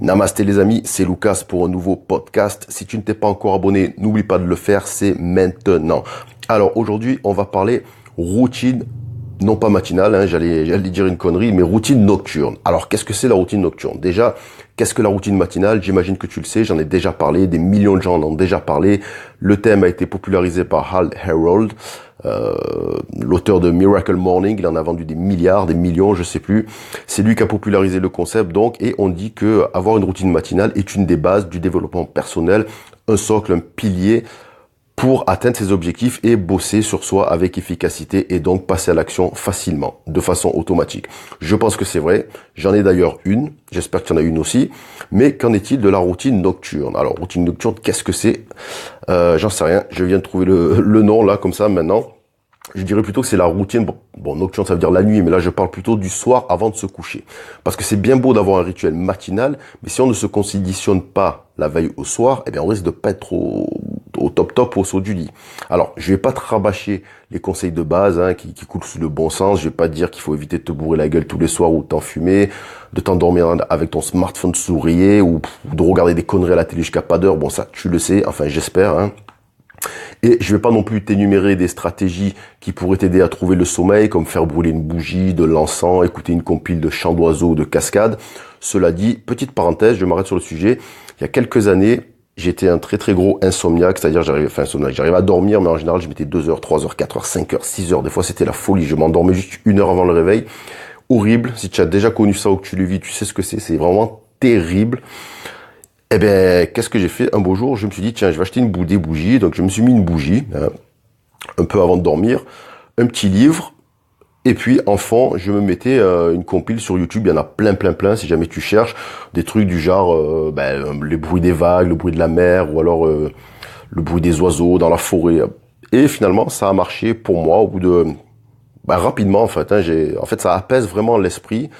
Namasté les amis, c'est Lucas pour un nouveau podcast. Si tu ne t'es pas encore abonné, n'oublie pas de le faire, c'est maintenant. Alors aujourd'hui, on va parler routine, non pas matinale, j'allais dire une connerie, mais routine nocturne. Alors qu'est-ce que c'est la routine nocturne? Déjà, qu'est-ce que la routine matinale? J'imagine que tu le sais, j'en ai déjà parlé, des millions de gens en ont déjà parlé. Le thème a été popularisé par Hal Herold. L'auteur de Miracle Morning, il en a vendu des milliards, des millions, je sais plus. C'est lui qui a popularisé le concept, donc, et on dit que avoir une routine matinale est une des bases du développement personnel, un socle, un pilier pour atteindre ses objectifs et bosser sur soi avec efficacité et donc passer à l'action facilement, de façon automatique. Je pense que c'est vrai. J'en ai d'ailleurs une. J'espère que tu en as une aussi. Mais qu'en est-il de la routine nocturne? Alors, routine nocturne, qu'est-ce que c'est? J'en sais rien. Je viens de trouver le nom là, comme ça, maintenant. Je dirais plutôt que c'est la routine, bon, nocturne ça veut dire la nuit, mais là je parle plutôt du soir avant de se coucher. Parce que c'est bien beau d'avoir un rituel matinal, mais si on ne se conditionne pas la veille au soir, eh bien on risque de pas être au top au saut du lit. Alors, je vais pas te rabâcher les conseils de base qui coulent sous le bon sens, je vais pas te dire qu'il faut éviter de te bourrer la gueule tous les soirs ou de t'enfumer, de t'endormir avec ton smartphone sourié ou de regarder des conneries à la télé jusqu'à pas d'heure, bon ça tu le sais, enfin j'espère. Et je vais pas non plus t'énumérer des stratégies qui pourraient t'aider à trouver le sommeil, comme faire brûler une bougie, de l'encens, écouter une compile de chants d'oiseaux ou de cascades. Cela dit, petite parenthèse, je m'arrête sur le sujet. Il y a quelques années, j'étais un très très gros insomniaque, c'est-à-dire j'arrivais à dormir, mais en général je mettais 2 heures, 3 heures, 4 heures, 5 heures, 6 heures. Des fois c'était la folie, je m'endormais juste 1 heure avant le réveil. Horrible, si tu as déjà connu ça ou que tu le vis, tu sais ce que c'est vraiment terrible. Eh ben, qu'est-ce que j'ai fait? Un beau jour, je me suis dit, tiens, je vais acheter des bougies. Donc, je me suis mis une bougie, un peu avant de dormir, un petit livre. Et puis, en fond, je me mettais une compile sur YouTube. Il y en a plein. Si jamais tu cherches des trucs du genre, les bruits des vagues, le bruit de la mer, ou alors le bruit des oiseaux dans la forêt. Et finalement, ça a marché pour moi au bout de, rapidement en fait. En fait, ça apaise vraiment l'esprit.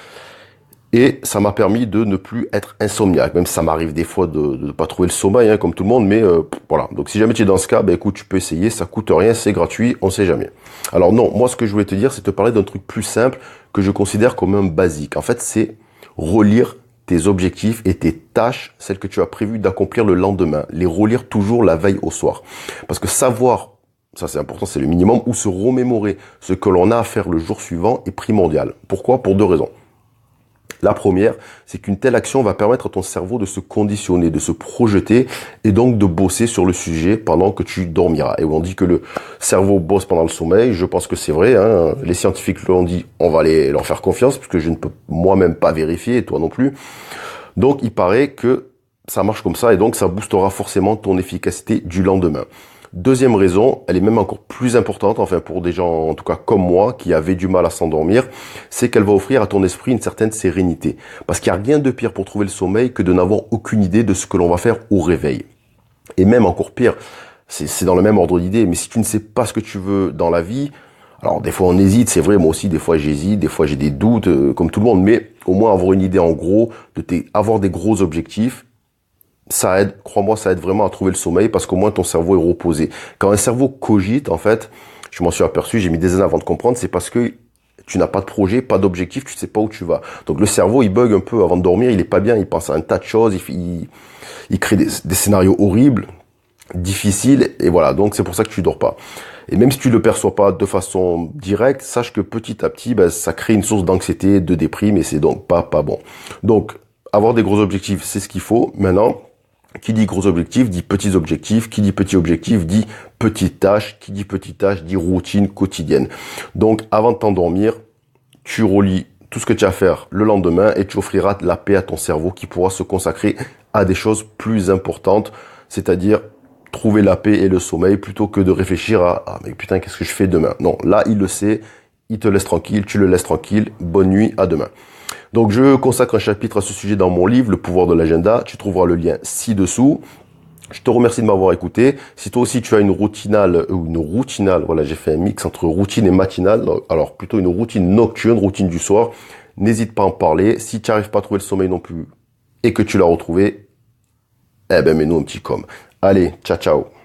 Et ça m'a permis de ne plus être insomniaque, même si ça m'arrive des fois de ne pas trouver le sommeil, comme tout le monde, mais voilà. Donc si jamais tu es dans ce cas, écoute, tu peux essayer, ça coûte rien, c'est gratuit, on sait jamais. Alors non, moi ce que je voulais te dire, c'est te parler d'un truc plus simple que je considère comme un basique. En fait, c'est relire tes objectifs et tes tâches, celles que tu as prévu d'accomplir le lendemain. Les relire toujours la veille au soir. Parce que savoir, ça c'est important, c'est le minimum, ou se remémorer ce que l'on a à faire le jour suivant est primordial. Pourquoi? Pour 2 raisons. La première, c'est qu'une telle action va permettre à ton cerveau de se conditionner, de se projeter et donc de bosser sur le sujet pendant que tu dormiras. Et on dit que le cerveau bosse pendant le sommeil, je pense que c'est vrai. Les scientifiques l'ont dit, on va leur faire confiance puisque je ne peux moi-même pas vérifier et toi non plus. Donc il paraît que ça marche comme ça et donc ça boostera forcément ton efficacité du lendemain. Deuxième raison, elle est même encore plus importante, enfin pour des gens en tout cas comme moi qui avaient du mal à s'endormir, c'est qu'elle va offrir à ton esprit une certaine sérénité. Parce qu'il n'y a rien de pire pour trouver le sommeil que de n'avoir aucune idée de ce que l'on va faire au réveil. Et même encore pire, c'est dans le même ordre d'idée, mais si tu ne sais pas ce que tu veux dans la vie, alors des fois on hésite, c'est vrai, moi aussi des fois j'hésite, des fois j'ai des doutes, comme tout le monde, mais au moins avoir une idée en gros, avoir des gros objectifs, ça aide, crois-moi, ça aide vraiment à trouver le sommeil parce qu'au moins ton cerveau est reposé. Quand un cerveau cogite, en fait, je m'en suis aperçu, j'ai mis des années avant de comprendre, c'est parce que tu n'as pas de projet, pas d'objectif, tu sais pas où tu vas. Donc le cerveau, il bug un peu avant de dormir, il est pas bien, il pense à un tas de choses, il crée des scénarios horribles, difficiles, et voilà, donc c'est pour ça que tu dors pas. Et même si tu le perçois pas de façon directe, sache que petit à petit, ça crée une source d'anxiété, de déprime, et c'est donc pas bon. Donc, avoir des gros objectifs, c'est ce qu'il faut. Maintenant, qui dit gros objectifs dit petits objectifs. Qui dit petits objectifs dit petites tâches. Qui dit petites tâches dit routine quotidienne. Donc, avant de t'endormir, tu relis tout ce que tu as à faire le lendemain et tu offriras la paix à ton cerveau qui pourra se consacrer à des choses plus importantes, c'est-à-dire trouver la paix et le sommeil plutôt que de réfléchir à « Ah, mais putain, qu'est-ce que je fais demain ?» Non, là, il le sait, il te laisse tranquille, tu le laisses tranquille. Bonne nuit, à demain. Donc, je consacre un chapitre à ce sujet dans mon livre, Le pouvoir de l'agenda. Tu trouveras le lien ci-dessous. Je te remercie de m'avoir écouté. Si toi aussi tu as une routinale, voilà, j'ai fait un mix entre routine et matinale, alors plutôt une routine nocturne, routine du soir, n'hésite pas à en parler. Si tu n'arrives pas à trouver le sommeil non plus et que tu l'as retrouvé, mets-nous un petit com. Allez, ciao, ciao.